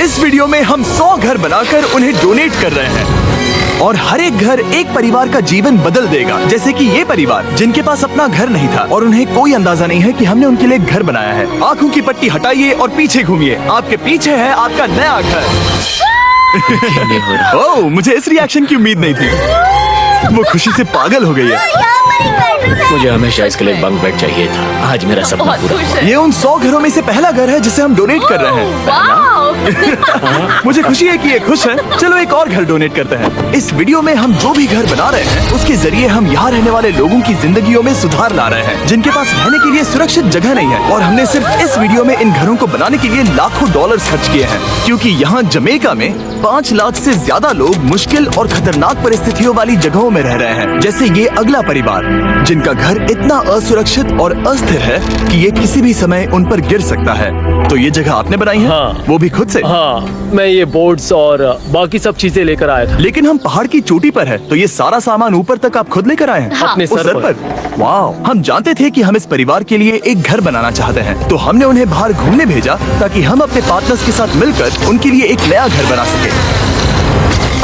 इस वीडियो में हम 100 घर बनाकर उन्हें डोनेट कर रहे हैं और हर एक घर एक परिवार का जीवन बदल देगा। जैसे कि ये परिवार जिनके पास अपना घर नहीं था और उन्हें कोई अंदाजा नहीं है कि हमने उनके लिए घर बनाया है। आंखों की पट्टी हटाइए और पीछे घूमिए। आपके पीछे है आपका नया घर। ओह, मुझे इस रिएक्शन की उम्मीद नहीं थी। वो खुशी से पागल हो गई है। मुझे हमेशा इसके लिए बंक बेड चाहिए था। आज मेरा सपना पूरा हुआ। ये उन 100 घरों में से पहला घर है जिसे हम डोनेट कर रहे हैं। मुझे खुशी है कि ये खुश है। चलो एक और घर डोनेट करते हैं। इस वीडियो में हम जो भी घर बना रहे हैं उसके जरिए हम यहाँ रहने वाले लोगों की जिंदगियों में सुधार ला रहे हैं, जिनके पास रहने के लिए सुरक्षित जगह नहीं है। और हमने सिर्फ इस वीडियो में इन घरों को बनाने के लिए लाखों डॉलर खर्च किए हैं, क्योंकि यहाँ जमैका में 5 लाख से ज्यादा लोग मुश्किल और खतरनाक परिस्थितियों वाली जगहों में रह रहे हैं। जैसे ये अगला परिवार जिनका घर इतना असुरक्षित और अस्थिर है कि ये किसी भी समय उन पर गिर सकता है। तो ये जगह आपने बनाई है? हाँ। वो भी खुद से? हाँ, मैं ये बोर्ड्स और बाकी सब चीजें लेकर आया था। लेकिन हम पहाड़ की चोटी पर है, तो ये सारा सामान ऊपर तक आप खुद लेकर आए हैं? हाँ। अपने उस सर पर। वाह, हम जानते थे कि हम इस परिवार के लिए एक घर बनाना चाहते हैं, तो हमने उन्हें बाहर घूमने भेजा ताकि हम अपने पार्टनर्स के साथ मिलकर उनके लिए एक नया घर बना सके।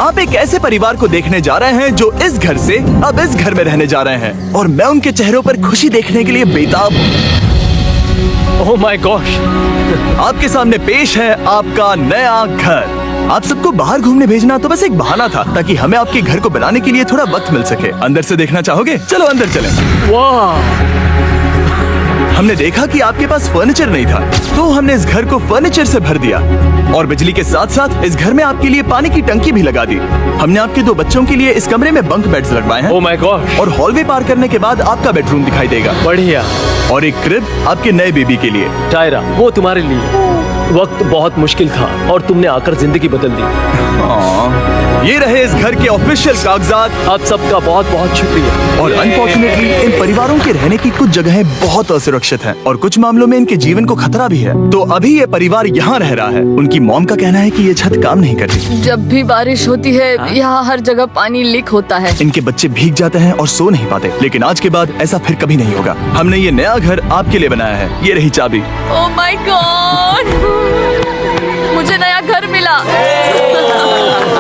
आप एक ऐसे परिवार को देखने जा रहे हैं जो इस घर से अब इस घर में रहने जा रहे हैं, और मैं उनके चेहरों पर खुशी देखने के लिए बेताब हूँ। Oh my gosh! आपके सामने पेश है आपका नया घर। आप सबको बाहर घूमने भेजना तो बस एक बहाना था ताकि हमें आपके घर को बनाने के लिए थोड़ा वक्त मिल सके। अंदर से देखना चाहोगे? चलो अंदर चलें। वाह! हमने देखा कि आपके पास फर्नीचर नहीं था, तो हमने इस घर को फर्नीचर से भर दिया और बिजली के साथ साथ इस घर में आपके लिए पानी की टंकी भी लगा दी। हमने आपके 2 बच्चों के लिए इस कमरे में बंक बेड्स लगवाए हैं। Oh my gosh! और हॉलवे पार करने के बाद आपका बेडरूम दिखाई देगा। बढ़िया। और एक क्रिब आपके नए बेबी के लिए। टायरा, वो तुम्हारे लिए। वक्त बहुत मुश्किल था और तुमने आकर जिंदगी बदल दी। ये रहे इस घर के ऑफिशियल कागजात। आप सबका बहुत बहुत शुक्रिया। और अनफॉर्चुनेटली इन परिवारों के रहने की कुछ जगहें बहुत असुरक्षित हैं और कुछ मामलों में इनके जीवन को खतरा भी है। तो अभी ये परिवार यहाँ रह रहा है। उनकी मॉम का कहना है कि ये छत काम नहीं करती। जब भी बारिश होती है यहाँ हर जगह पानी लीक होता है। इनके बच्चे भीग जाते हैं और सो नहीं पाते। लेकिन आज के बाद ऐसा फिर कभी नहीं होगा। हमने ये नया घर आपके लिए बनाया है। ये रही चाबी। ओह माय गॉड, मुझे नया घर मिला।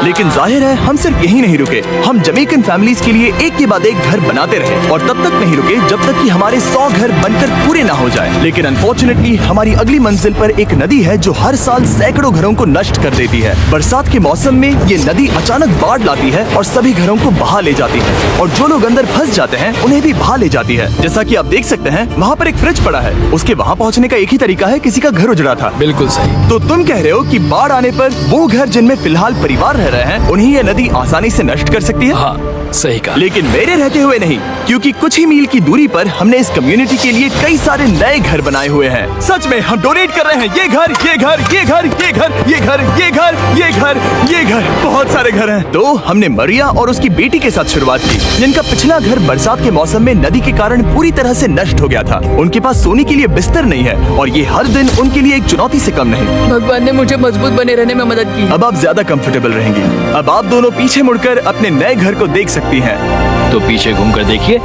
लेकिन जाहिर है हम सिर्फ यही नहीं रुके। हम जमैकन फैमिलीज के लिए एक के बाद एक घर बनाते रहे और तब तक नहीं रुके जब तक कि हमारे 100 घर बनकर पूरे ना हो जाए। लेकिन अनफॉर्चुनेटली हमारी अगली मंजिल पर एक नदी है जो हर साल सैकड़ों घरों को नष्ट कर देती है। बरसात के मौसम में ये नदी अचानक बाढ़ लाती है और सभी घरों को बहा ले जाती है, और जो लोग अंदर फंस जाते हैं उन्हें भी बहा ले जाती है। जैसा कि आप देख सकते हैं वहाँ पर एक फ्रिज पड़ा है। उसके वहाँ पहुँचने का एक ही तरीका है, किसी का घर उजड़ा था। बिल्कुल सही। तो तुम कह रहे हो कि बाढ़ आने पर वो घर जिनमें फिलहाल परिवार रह रहे हैं उन्हें ये नदी आसानी से नष्ट कर सकती है? हाँ, सही कहा। लेकिन मेरे रहते हुए नहीं, क्योंकि कुछ ही मील की दूरी पर हमने इस कम्युनिटी के लिए कई सारे नए घर बनाए हुए हैं। सच में हम डोनेट कर रहे हैं। ये घर, ये घर, ये घर, ये घर, ये घर, ये घर, ये घर, ये घर, बहुत सारे घर हैं। तो हमने मरिया और उसकी बेटी के साथ शुरुआत की, जिनका पिछला घर बरसात के मौसम में नदी के कारण पूरी तरह से नष्ट हो गया था। उनके पास सोने के लिए बिस्तर नहीं है और ये हर दिन उनके लिए एक चुनौती से कम नहीं। भगवान ने मुझे मजबूत बने रहने में मदद की। अब आप ज्यादा कंफर्टेबल रहेंगी। अब आप दोनों पीछे मुड़कर अपने नए घर को देख सकती हैं। तो पीछे घूमकर देखिए,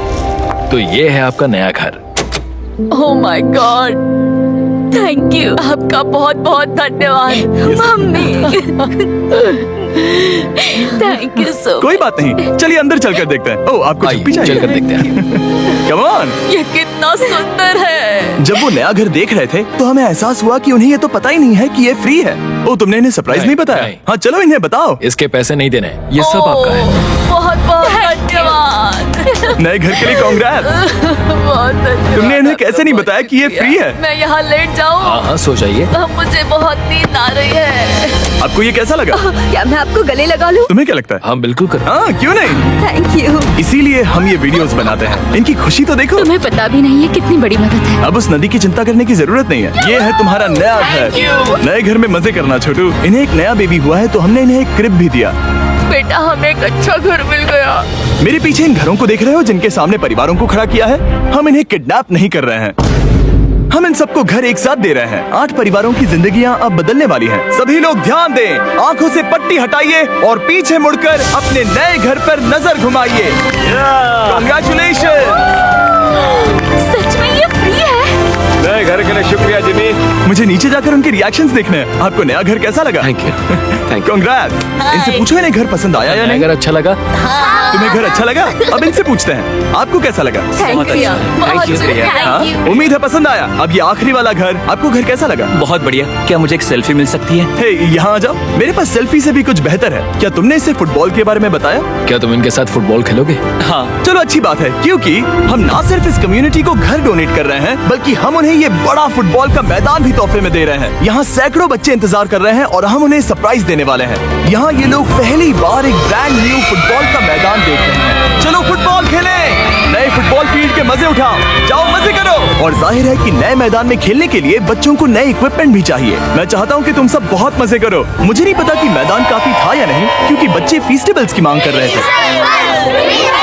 तो ये है आपका नया घर। Oh my God, thank you. आपका बहुत बहुत धन्यवाद मम्मी। Thank you so. कोई बात नहीं, चलिए अंदर चलकर देखते हैं। ओह, आपको आइए, चुप्पी चाहिए? चलकर देखते हैं। Come on. ये कितना सुंदर है। जब वो नया घर देख रहे थे तो हमें एहसास हुआ कि उन्हें ये तो पता ही नहीं है कि ये फ्री है। ओ, तुमने इन्हें सरप्राइज नहीं बताया? नहीं। हाँ, चलो इन्हें बताओ। इसके पैसे नहीं देने, ये सब आपका है। बहुत बहुत धन्यवाद। नए घर के लिए कांग्रेट्स। बहुत धन्यवाद। तुमने इन्हें कैसे नहीं बताया कि ये फ्री है? मैं यहाँ लेट जाऊँ? हाँ हाँ, सो जाइए। मुझे बहुत नींद आ रही है। आपको ये कैसा लगा? क्या मैं आपको गले लगा लूं? तुम्हें क्या लगता है? हाँ बिल्कुल कर। हाँ, क्यों नहीं? Thank you. इसीलिए हम ये वीडियोस बनाते हैं। इनकी खुशी तो देखो। तुम्हें पता भी नहीं है कितनी बड़ी मदद है। अब उस नदी की चिंता करने की जरूरत नहीं है। ये है तुम्हारा नया घर। नए घर में मजे करना छोटू। इन्हें एक नया बेबी हुआ है तो हमने इन्हें एक क्रिब भी दिया। बेटा, हमें एक अच्छा घर मिल गया। मेरे पीछे इन घरों को देख रहे हो जिनके सामने परिवारों को खड़ा किया है? हम इन्हें किडनैप नहीं कर रहे हैं, हम इन सबको घर एक साथ दे रहे हैं। 8 परिवारों की जिंदगियां अब बदलने वाली हैं। सभी लोग ध्यान दें, आंखों से पट्टी हटाइए और पीछे मुड़कर अपने नए घर पर नजर घुमाइए। Congratulations! सच में ये फ्री है? नए घर के लिए शुक्रिया जिमी। मुझे नीचे जाकर उनके रिएक्शंस देखने हैं। आपको नया घर कैसा लगा? Thank you, thank you. Congrats. इनसे पूछो इन्हें घर पसंद आया या नहीं? अगर अच्छा लगा तुम्हें घर अच्छा लगा? अब इनसे पूछते हैं आपको कैसा लगा? थैंक यू, बहुत शुक्रिया। हाँ? Thank you. उम्मीद है पसंद आया। अब ये आखिरी वाला घर, आपको घर कैसा लगा? बहुत बढ़िया। क्या मुझे एक सेल्फी मिल सकती है? हे, यहाँ आ जाओ। मेरे पास सेल्फी से भी कुछ बेहतर है। क्या तुमने इसे फुटबॉल के बारे में बताया? क्या तुम इनके साथ फुटबॉल खेलोगे? हाँ। चलो अच्छी बात है, क्योंकि हम ना सिर्फ इस कम्युनिटी को घर डोनेट कर रहे हैं, बल्कि हम उन्हें ये बड़ा फुटबॉल का मैदान भी तोहफे में दे रहे हैं। यहाँ सैकड़ों बच्चे इंतजार कर रहे हैं और हम उन्हें सरप्राइज देने वाले हैं। यहाँ ये लोग पहली बार एक ब्रांड न्यू फुटबॉल का मैदान देख रहे हैं। चलो फुटबॉल खेलें, नए फुटबॉल फील्ड के मजे उठाओ, जाओ मजे करो। और जाहिर है कि नए मैदान में खेलने के लिए बच्चों को नए इक्विपमेंट भी चाहिए। मैं चाहता हूँ कि तुम सब बहुत मजे करो। मुझे नहीं पता कि मैदान काफी था या नहीं, क्योंकि बच्चे फीस्टेबल्स की मांग कर रहे थे।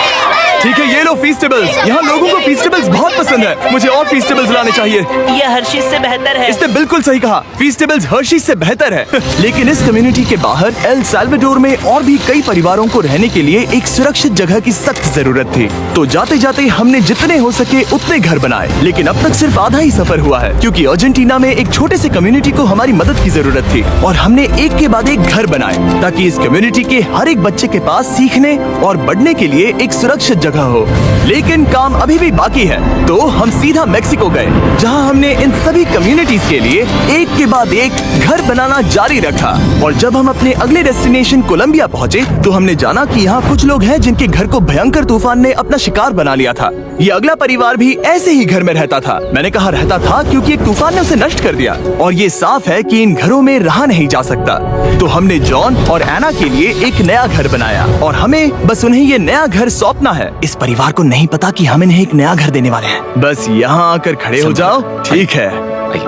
ठीक है, ये लो फीस्टेबल्स। यहाँ लोगों को फीस्टेबल्स बहुत पसंद है। मुझे और फीस्टेबल्स लाने चाहिए। ये हर्षिज से बेहतर है। इसने बिल्कुल सही कहा, फीस्टेबल्स हर्शीज से बेहतर है। लेकिन इस कम्युनिटी के बाहर एल साल्वाडोर में और भी कई परिवारों को रहने के लिए एक सुरक्षित जगह की सख्त जरूरत थी। तो जाते जाते हमने जितने हो सके उतने घर बनाए, लेकिन अब तक सिर्फ आधा ही सफर हुआ है, क्योंकि अर्जेंटीना में एक छोटे से कम्युनिटी को हमारी मदद की जरूरत थी और हमने एक के बाद एक घर बनाए ताकि इस कम्युनिटी के हर एक बच्चे के पास सीखने और बढ़ने के लिए एक सुरक्षित जगह हो। लेकिन काम अभी भी बाकी है, तो हम सीधा मेक्सिको गए, जहां हमने इन सभी कम्युनिटीज के लिए एक के बाद एक घर बनाना जारी रखा। और जब हम अपने अगले डेस्टिनेशन कोलंबिया पहुंचे, तो हमने जाना कि यहाँ कुछ लोग हैं जिनके घर को भयंकर तूफान ने अपना शिकार बना लिया था। ये अगला परिवार भी ऐसे ही घर में रहता था। मैंने कहा रहता था क्योंकि एक तूफान ने उसे नष्ट कर दिया, और ये साफ है कि इन घरों में रहा नहीं जा सकता। तो हमने जॉन और एना के लिए एक नया घर बनाया, और हमें बस उन्हें ये नया घर सौंपना है। इस परिवार को नहीं पता कि हम इन्हें एक नया घर देने वाले हैं। बस यहाँ आकर खड़े हो जाओ। ठीक है,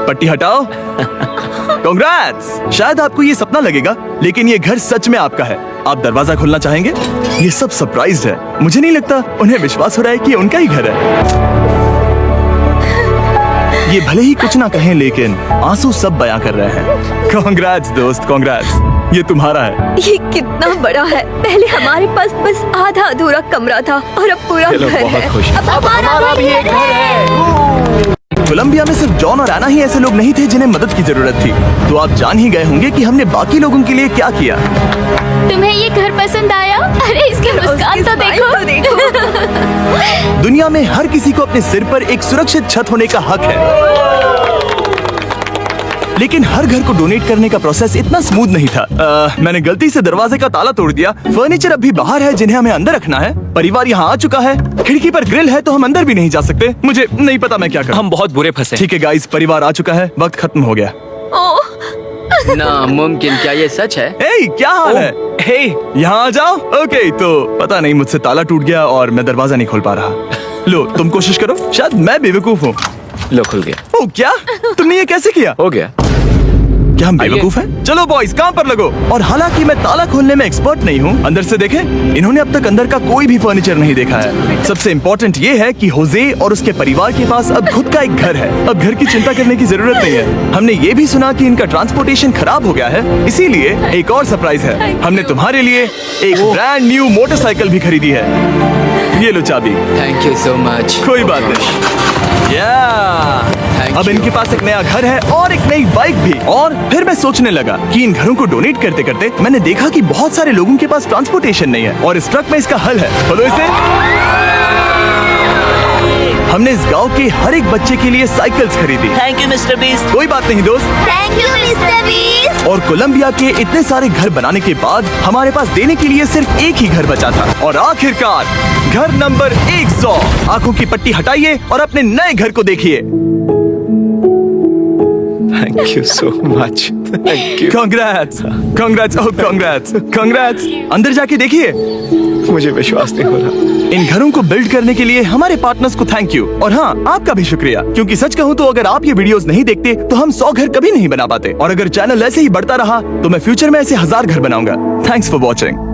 पट्टी हटाओ। कांग्रेट्स। शायद आपको ये सपना लगेगा, लेकिन ये घर सच में आपका है। आप दरवाजा खोलना चाहेंगे? ये सब सरप्राइज है। मुझे नहीं लगता उन्हें विश्वास हो रहा है कि ये उनका ही घर है। ये भले ही कुछ ना कहें, लेकिन आंसू सब बयां कर रहे हैं। कांग्रेट्स दोस्त, कांग्रेट्स। ये तुम्हारा है। ये कितना बड़ा है। पहले हमारे पास बस आधा अधूरा कमरा था और अब पूरा चलो, घर बहुत है। खुश। अब हमारा भी एक घर है। कोलंबिया में सिर्फ जॉन और एना ही ऐसे लोग नहीं थे जिन्हें मदद की जरूरत थी। तो आप जान ही गए होंगे कि हमने बाकी लोगों के लिए क्या किया। तुम्हें ये घर पसंद आया? अरे इसके मुस्कान तो देखो। दुनिया में हर किसी को अपने सिर पर एक सुरक्षित छत होने का हक है, लेकिन हर घर को डोनेट करने का प्रोसेस इतना स्मूथ नहीं था। मैंने गलती से दरवाजे का ताला तोड़ दिया। फर्नीचर अब भी बाहर है जिन्हें हमें अंदर रखना है। परिवार यहाँ आ चुका है। खिड़की पर ग्रिल है तो हम अंदर भी नहीं जा सकते। मुझे नहीं पता मैं क्या करूं। हम बहुत बुरे फंसे। ठीक है गाइस, परिवार आ चुका है। वक्त खत्म हो गया। नामुमकिन। क्या ये सच है? हे, क्या हाल है? हे, यहाँ आ जाओ। ओके, तो पता नहीं मुझसे ताला टूट गया और मैं दरवाजा नहीं खोल पा रहा। लो, तुम कोशिश करो। शायद मैं बेवकूफ हूँ। लो खुल गया। ओ क्या? तुमने ये कैसे किया? हो गया। क्या हम बेवकूफ हैं? चलो बॉयज, काम पर लगो। और हालांकि मैं ताला खोलने में एक्सपर्ट नहीं हूँ, अंदर से देखें, इन्होंने अब तक अंदर का कोई भी फर्नीचर नहीं देखा है। सबसे इम्पोर्टेंट ये है कि होजे और उसके परिवार के पास अब खुद का एक घर है। अब घर की चिंता करने की जरूरत नहीं है। हमने ये भी सुना कि इनका ट्रांसपोर्टेशन खराब हो गया है, इसीलिए एक और सरप्राइज है। हमने तुम्हारे लिए एक ब्रांड न्यू मोटरसाइकिल भी खरीदी है। ये लो चाबी। Thank you so much. कोई बात नहीं। Thank अब you. इनके पास एक नया घर है और एक नई बाइक भी। और फिर मैं सोचने लगा कि इन घरों को डोनेट करते करते मैंने देखा कि बहुत सारे लोगों के पास ट्रांसपोर्टेशन नहीं है, और इस ट्रक में इसका हल है। बोलो इसे। हमने इस गांव के हर एक बच्चे के लिए साइकिल्स खरीदी। Thank you mister beast. कोई बात नहीं दोस्त। Thank you mister beast. और कोलंबिया के इतने सारे घर बनाने के बाद हमारे पास देने के लिए सिर्फ एक ही घर बचा था। और आखिरकार घर नंबर 100। आंखों की पट्टी हटाइए और अपने नए घर को देखिए। Thank you so much. Thank you. Congrats, congrats, oh congrats, congrats. अंदर जाके देखिए। मुझे विश्वास नहीं हो रहा। इन घरों को बिल्ड करने के लिए हमारे पार्टनर्स को थैंक यू, और हाँ, आपका भी शुक्रिया, क्योंकि सच कहूँ तो अगर आप ये वीडियोस नहीं देखते तो हम 100 घर कभी नहीं बना पाते। और अगर चैनल ऐसे ही बढ़ता रहा तो मैं फ्यूचर में ऐसे 1000 घर बनाऊंगा। Thanks for watching.